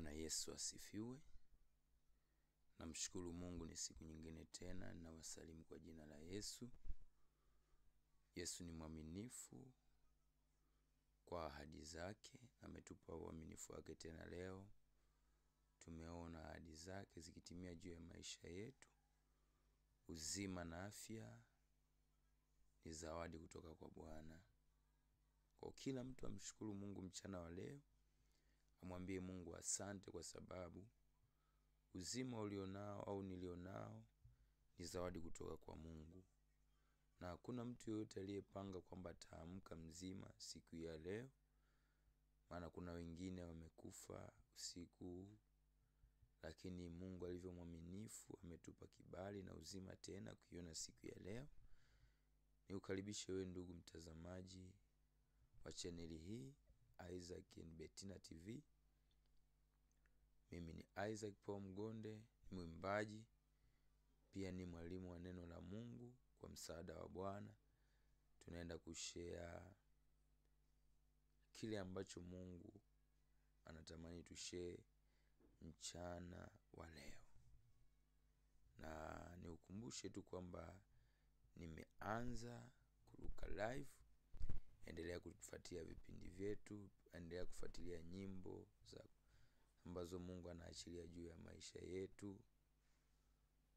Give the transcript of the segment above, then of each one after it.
Bwana Yesu asifiwe. Namshukuru Mungu ni siku nyingine tena, na wasalimu kwa jina la Yesu. Yesu ni mwaminifu kwa ahadi zake. Ametupa uaminifu wake tena leo. Tumeona ahadi zake zikitimia juu ya maisha yetu. Uzima na afya ni zawadi kutoka kwa Bwana. Kwa kila mtu amshukuru Mungu mchana wa leo. Amwambie Mungu asante kwa sababu uzima ulionao au nilionao ni zawadi kutoka kwa Mungu. Na hakuna mtu yote aliyepanga kwamba ataamka mzima siku ya leo. Maana kuna wengine wamekufa usiku, lakini Mungu alivyo mwaminifu ametupa kibali na uzima tena kuiona siku ya leo. Nikukaribishe wewe ndugu mtazamaji wa chaneli hii Isaac and Bettina TV. Mimi ni Isaac Paul Mgonde, ni mwimbaji, pia ni mwalimu wa neno la Mungu. Kwa msaada wa Bwana tunaenda kushare kile ambacho Mungu anatamani tushare mchana wa leo. Na niukumbushe tu kwamba nimeanza kuruka live. Endelea kufuatilia vipindi vyetu, endelea kufuatilia nyimbo ambazo Mungu anaachilia juu ya maisha yetu.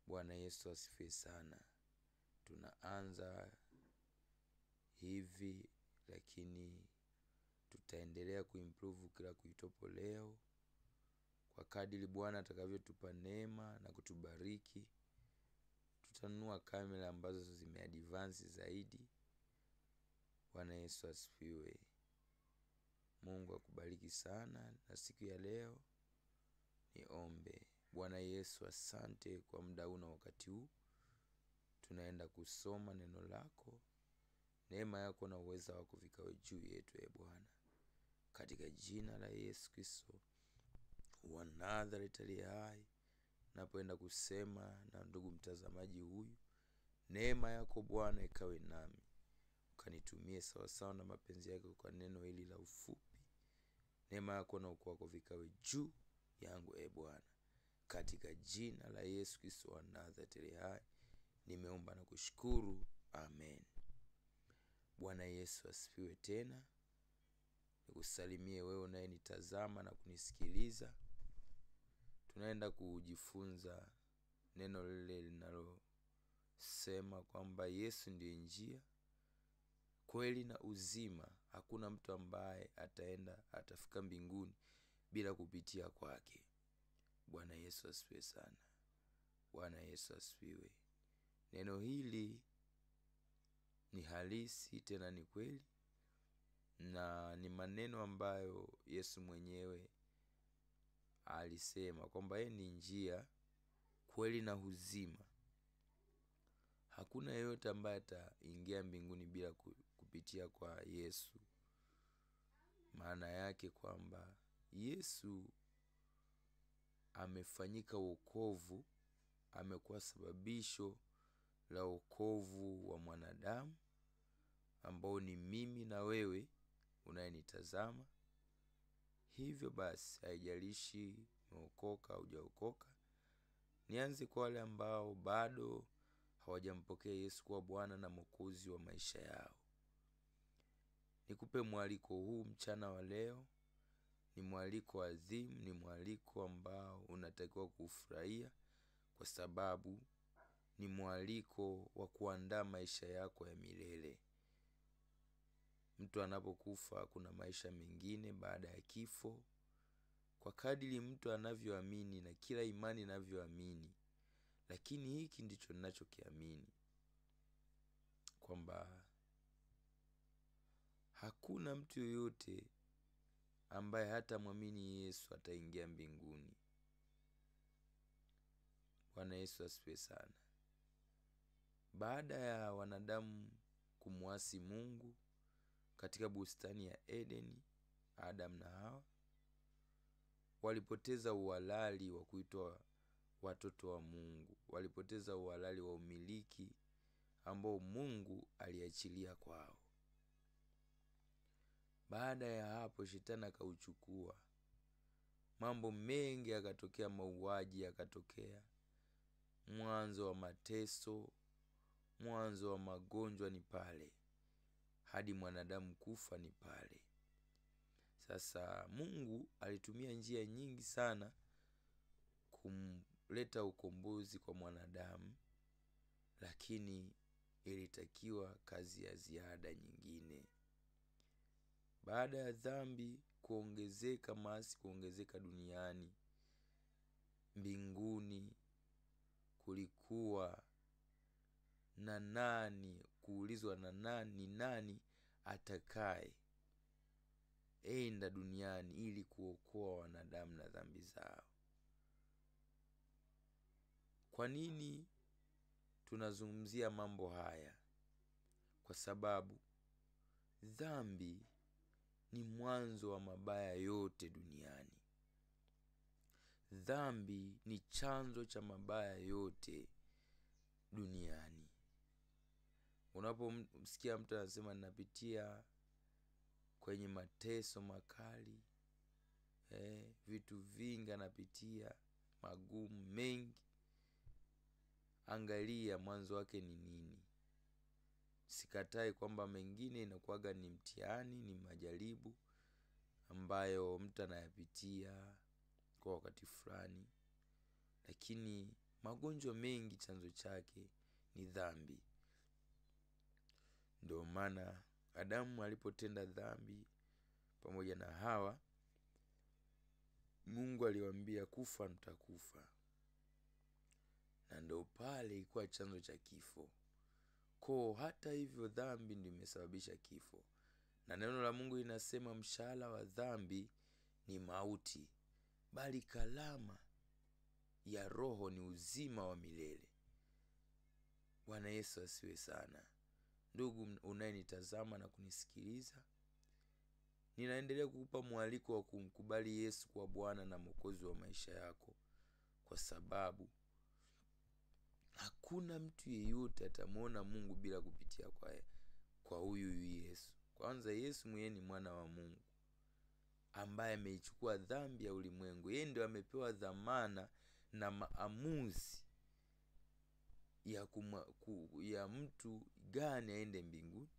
Bwana Yesu asifiwe sana. Tunaanza hivi, lakini tutaendelea kuimprove kila kuitopo leo kwa kadiri Bwana atakavyotupa neema na kutubariki. Tutanunua kamera ambazo zimeadvance zaidi. Bwana Yesu asifiwe. Mungu akubariki sana. Na siku ya leo niombe. Bwana Yesu, asante kwa muda huu na wakati huu. Tunaenda kusoma neno lako. Neema yako na uweza wako vikawe juu yetu Bwana. Katika jina la Yesu Kristo wa Nazareti aliye hai, napoenda kusema na ndugu mtazamaji huyu. Neema yako Bwana ikawe nami. Ukanitumie sawa sawa na mapenzi yako kwa neno hili la ufupi. Neema yako na ukuu wako vikawe juu yangu Bwana. Katika jina la Yesu Kristo wa Nazareti aliye hai nimeomba na kushukuru. Amen. Bwana Yesu asifiwe tena. Nikusalimie wewe unayenitazama na kunisikiliza. Tunaenda kujifunza neno lile linalosema kwamba Yesu ndiye njia, kweli na uzima. Hakuna mtu ambaye atafika mbinguni bila kupitia kwake. Bwana Yesu asifiwe sana. Bwana Yesu asifiwe. Neno hili ni halisi tena ni kweli, na ni maneno ambayo Yesu mwenyewe alisema kwamba yeye ni njia, kweli na uzima. Hakuna yeyote ambaye ataingia mbinguni bila kupitia kwa Yesu. Maana yake kwamba Yesu amefanyika wokovu, amekuwa sababisho la wokovu wa mwanadamu, ambao ni mimi na wewe unayenitazama. Hivyo basi haijalishi umeokoka au hujaokoka. Nianze kwa wale ambao bado hawajampokea Yesu kuwa Bwana na Mwokozi wa maisha yao. Nikupe mwaliko huu mchana wa leo. Ni mwaliko adhimu, ni mwaliko ambao unatakiwa kufurahia, kwa sababu ni mwaliko wa kuandaa maisha yako ya milele. Mtu anapokufa kuna maisha mengine baada ya kifo. Kwa kadiri mtu anavyoamini na kila imani inavyoamini. Lakini hiki ndicho ninachokiamini, kwamba hakuna mtu yoyote ambaye hata muamini Yesu ataingia mbinguni. Bwana Yesu asifiwe sana. Baada ya wanadamu kumuasi Mungu katika bustani ya Edeni, Adam na Hawa walipoteza uhalali wa kuitwa watoto wa Mungu. Walipoteza uhalali wa umiliki ambao Mungu aliachilia kwao. Baada ya hapo shetani akauchukua. mambo mengi yakatokea, mauaji yakatokea, mwanzo wa mateso, mwanzo wa magonjwa ni pale, hadi mwanadamu kufa ni pale. Sasa Mungu alitumia njia nyingi sana kumleta ukombozi kwa mwanadamu, lakini ilitakiwa kazi ya ziada nyingine. Baada ya dhambi kuongezeka, maasi kuongezeka duniani, mbinguni kulikuwa na nani, kuulizwa na nani atakaye enda duniani ili kuokoa wanadamu na dhambi zao. Kwa nini tunazungumzia mambo haya? Kwa sababu dhambi ni mwanzo wa mabaya yote duniani. Dhambi ni chanzo cha mabaya yote duniani. Unapomsikia mtu anasema ninapitia kwenye mateso makali, vitu vingi anapitia, magumu mengi, angalia mwanzo wake ni nini. Sikatai kwamba mengine inakuwaga ni mtihani, ni majaribu ambayo mtu anayapitia kwa wakati fulani, lakini magonjwa mengi chanzo chake ni dhambi. Ndio maana Adamu alipotenda dhambi pamoja na Hawa, Mungu aliwaambia kufa mtakufa, na ndio pale ilikuwa chanzo cha kifo. Kwa hata hivyo dhambi ndio imesababisha kifo, na neno la Mungu linasema mshahara wa dhambi ni mauti, bali kalama ya Roho ni uzima wa milele. Bwana Yesu asiwe sana. Ndugu unayenitazama na kunisikiliza, ninaendelea kukupa mwaliko wa kumkubali Yesu kwa Bwana na Mwokozi wa maisha yako, kwa sababu hakuna mtu yeyote atamuona Mungu bila kupitia kwa huyu Yesu. Kwanza Yesu mwenyewe ni mwana wa Mungu ambaye ameichukua dhambi ya ulimwengu. Yeye ndio amepewa dhamana na maamuzi ya mtu gani aende mbinguni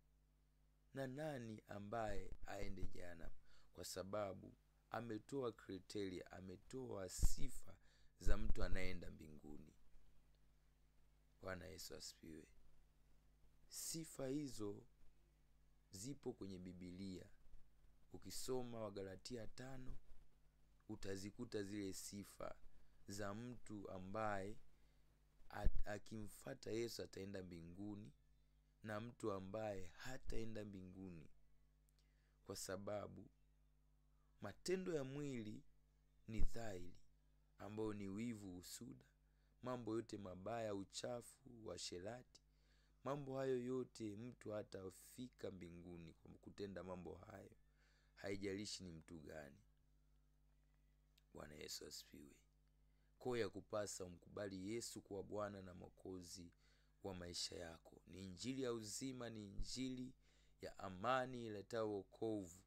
na nani ambaye aende jehanamu, kwa sababu ametoa kriteria, ametoa sifa za mtu anaenda mbinguni. Bwana Yesu asifiwe. Sifa hizo zipo kwenye Biblia. Ukisoma Wagalatia 5 utazikuta zile sifa za mtu ambaye akimfuata Yesu ataenda mbinguni, na mtu ambaye hataenda mbinguni, kwa sababu matendo ya mwili ni dhahiri, ambayo ni wivu, usuda, mambo yote mabaya, uchafu, uasherati. Mambo hayo yote mtu hatafika mbinguni kwa kutenda mambo hayo, haijalishi ni mtu gani. Bwana Yesu asifiwe. Kwa ya kupasa umkubali Yesu kuwa Bwana na Mwokozi wa maisha yako. Ni injili ya uzima, ni injili ya amani iletayo wokovu.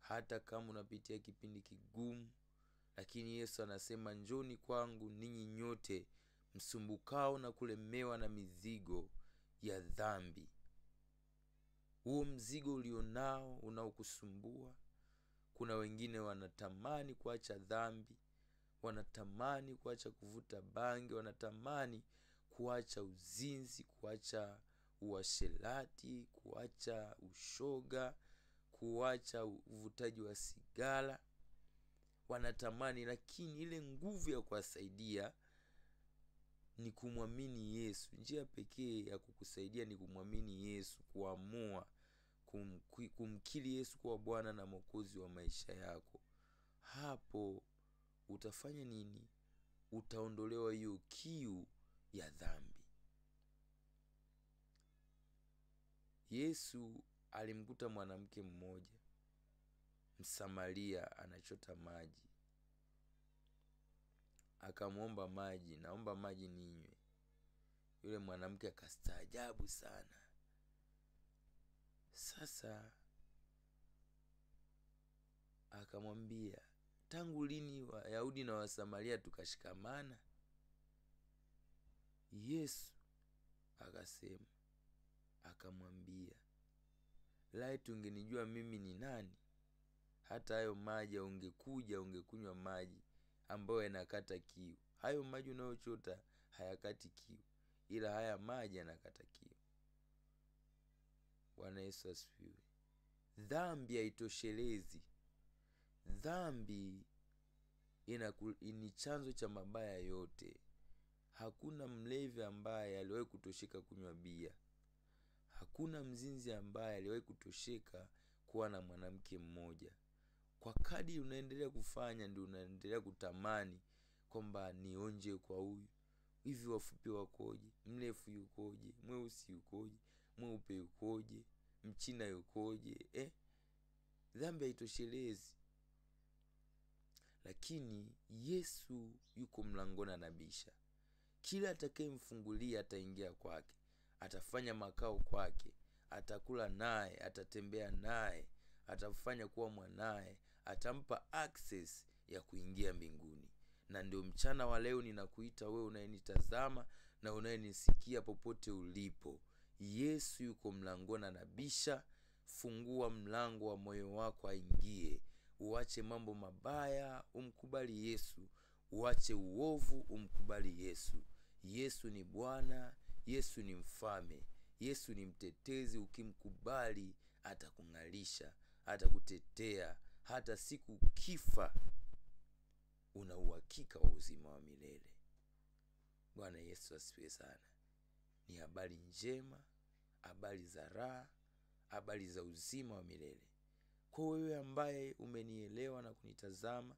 Hata kama unapitia kipindi kigumu, lakini Yesu anasema njoni kwangu ninyi nyote msumbukao na kulemewa na mizigo ya dhambi. Huo mzigo ulionao unaokusumbua, kuna wengine wanatamani kuacha dhambi, wanatamani kuacha kuvuta bangi, wanatamani kuacha uzinzi, kuacha uasherati, kuacha ushoga, kuacha uvutaji wa sigara. Wanatamani, lakini ile nguvu ya kuwasaidia ni kumwamini Yesu. Njia pekee ya kukusaidia ni kumwamini Yesu, kuamua kumkiri Yesu kuwa Bwana na Mwokozi wa maisha yako. Hapo utafanya nini? Utaondolewa hiyo kiu ya dhambi. Yesu alimkuta mwanamke mmoja Msamaria anachota maji, akamwomba maji, naomba maji ninywe. Yule mwanamke akastaajabu sana. Sasa akamwambia, tangu lini Wayahudi na Wasamaria tukashikamana? Yesu akasema, akamwambia, lai tungenijua mimi ni nani, hata hayo maji ungekuja ungekunywa maji ambayo yanakata kiu. Hayo maji unayochota hayakati kiu, ila haya maji yanakata kiu. Bwana Yesu asifiwe. Dhambi haitoshelezi. Dhambi ni chanzo cha mabaya yote. Hakuna mlevi ambaye aliwahi kutosheka kunywa bia. Hakuna mzinzi ambaye aliwahi kutosheka kuwa na mwanamke mmoja. Kwa kadri unaendelea kufanya ndio unaendelea kutamani kwamba nionje kwa huyu. Hivi wafupi wakoje? Mrefu yukoje? Mweusi yukoje? Mweupe yukoje? Mchina yukoje? Dhambi haitoshelezi. Lakini Yesu yuko mlangoni anabisha. Kila atakayemfungulia ataingia kwake, atafanya makao kwake, atakula naye, atatembea naye, atafanya kuwa mwanae, atampa access ya kuingia mbinguni. Na ndio mchana wa leo ninakuita wewe unayenitazama na unayenisikia popote ulipo. Yesu yuko mlangoni anabisha. Fungua mlango wa moyo wako aingie. Uache mambo mabaya, umkubali Yesu. Uache uovu, umkubali Yesu. Yesu ni Bwana, Yesu ni mfalme, Yesu ni mtetezi. Ukimkubali atakung'alisha, atakutetea. Hata siku kifa una uhakika wa uzima wa milele. Bwana Yesu asifiwe sana. Ni habari njema, habari za raha, habari za uzima wa milele. Kwa wewe ambaye umenielewa na kunitazama,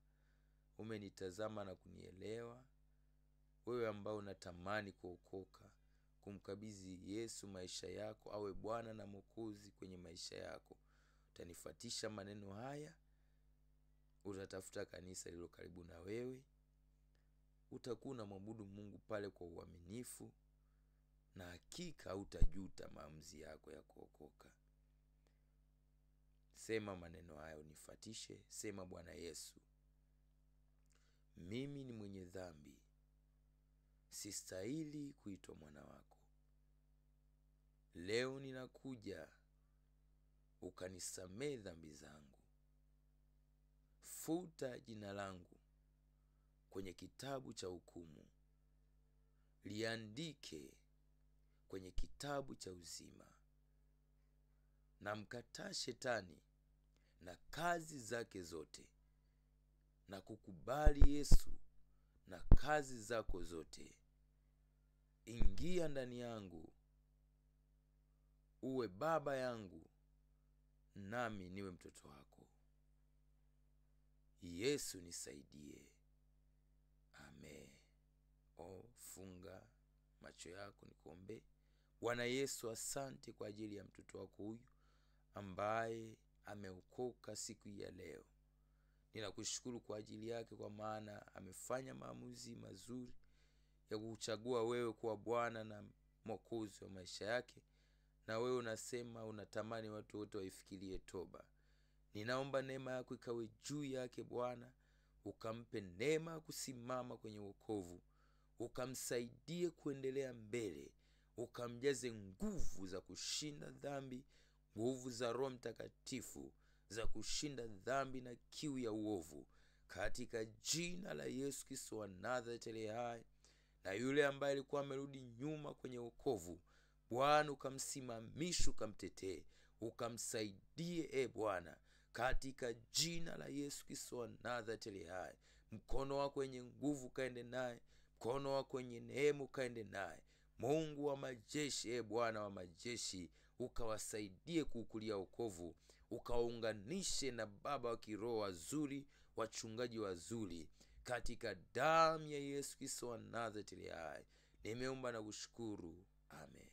umenitazama na kunielewa, wewe ambao unatamani kuokoka, kumkabidhi Yesu maisha yako awe Bwana na Mwokozi kwenye maisha yako, utanifuatisha maneno haya, utatafuta kanisa lililo karibu na wewe, utakuwa unamwabudu Mungu pale kwa uaminifu, na hakika utajuta maamuzi yako ya kuokoka. Sema maneno haya unifuatishe. Sema, Bwana Yesu, mimi ni mwenye dhambi, sistahili kuitwa mwana wako. Leo ninakuja ukanisamehe dhambi zangu. Futa jina langu kwenye kitabu cha hukumu, liandike kwenye kitabu cha uzima. Na mkataa shetani na kazi zake zote, na kukubali Yesu na kazi zako zote. Ingia ndani yangu, uwe baba yangu, nami niwe mtoto wako. Yesu nisaidie. Amen. Funga macho yako nikuombe. Bwana Yesu, asante kwa ajili ya mtoto wako huyu ambaye ameokoka siku ya leo. Ninakushukuru kwa ajili yake, kwa maana amefanya maamuzi mazuri ya kuchagua wewe kuwa Bwana na Mwokozi wa maisha yake. Na wewe unasema unatamani watu wote waifikirie toba. Ninaomba neema yako ikawe juu yake Bwana, ukampe neema kusimama kwenye wokovu, ukamsaidie kuendelea mbele, ukamjaze nguvu za kushinda dhambi, nguvu za Roho Mtakatifu za kushinda dhambi na kiu ya uovu, katika jina la Yesu Kristo wa Nazareti aliye hai. Na yule ambaye alikuwa amerudi nyuma kwenye wokovu, Bwana ukamsimamishe, ukamtetee, ukamsaidie Bwana, katika jina la Yesu Kristo wa Nazareti aliye hai. Mkono wako wenye nguvu kaende naye, mkono wako wenye neema kaende naye. Mungu wa majeshi, Bwana wa majeshi, ukawasaidie kuukulia wokovu, ukaunganishe na baba wa kiroho wazuri, wachungaji wazuri, katika damu ya Yesu Kristo wa Nazareti aliye hai. Nimeomba na kushukuru. Amen.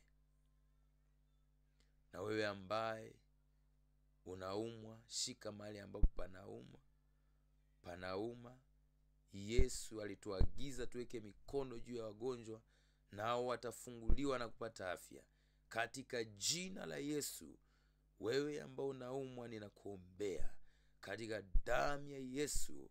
Na wewe ambaye unaumwa, shika mahali ambapo panauma. Yesu alituagiza tuweke mikono juu ya wagonjwa, nao watafunguliwa na kupata afya, katika jina la Yesu. Wewe ambao unaumwa, ninakuombea katika damu ya Yesu,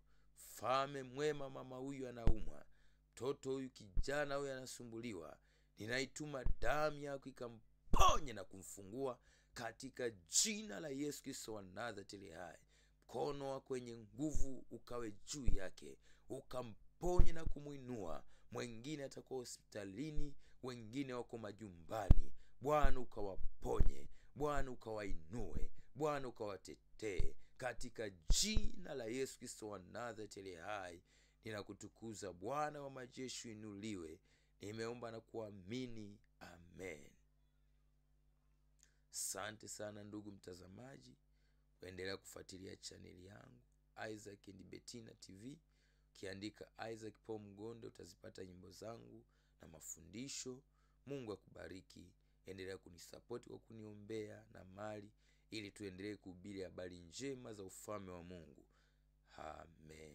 Mfalme mwema, mama huyu anaumwa, mtoto huyu, kijana huyu anasumbuliwa, ninaituma damu yako ikamponye na kumfungua katika jina la Yesu Kristo wa Nazareti hai. Mkono wako wenye nguvu ukawe juu yake, ukamponye na kumuinua. Mwengine atakuwa hospitalini, wengine wako majumbani. Bwana ukawaponye, Bwana ukawainue, Bwana ukawatetee katika jina la Yesu Kristo wa Nazareti hai. Ninakutukuza Bwana wa majeshi, inuliwe. Nimeomba na kuamini, amen. Asante sana ndugu mtazamaji, kuendelea kufuatilia chaneli yangu Isaac and Bettina TV. Ukiandika Isaac Paul Mgonde utazipata nyimbo zangu na mafundisho. Mungu akubariki. Endelea kunisupport kwa kuniombea na mali, ili tuendelee kuhubiri habari njema za ufalme wa Mungu. Amen.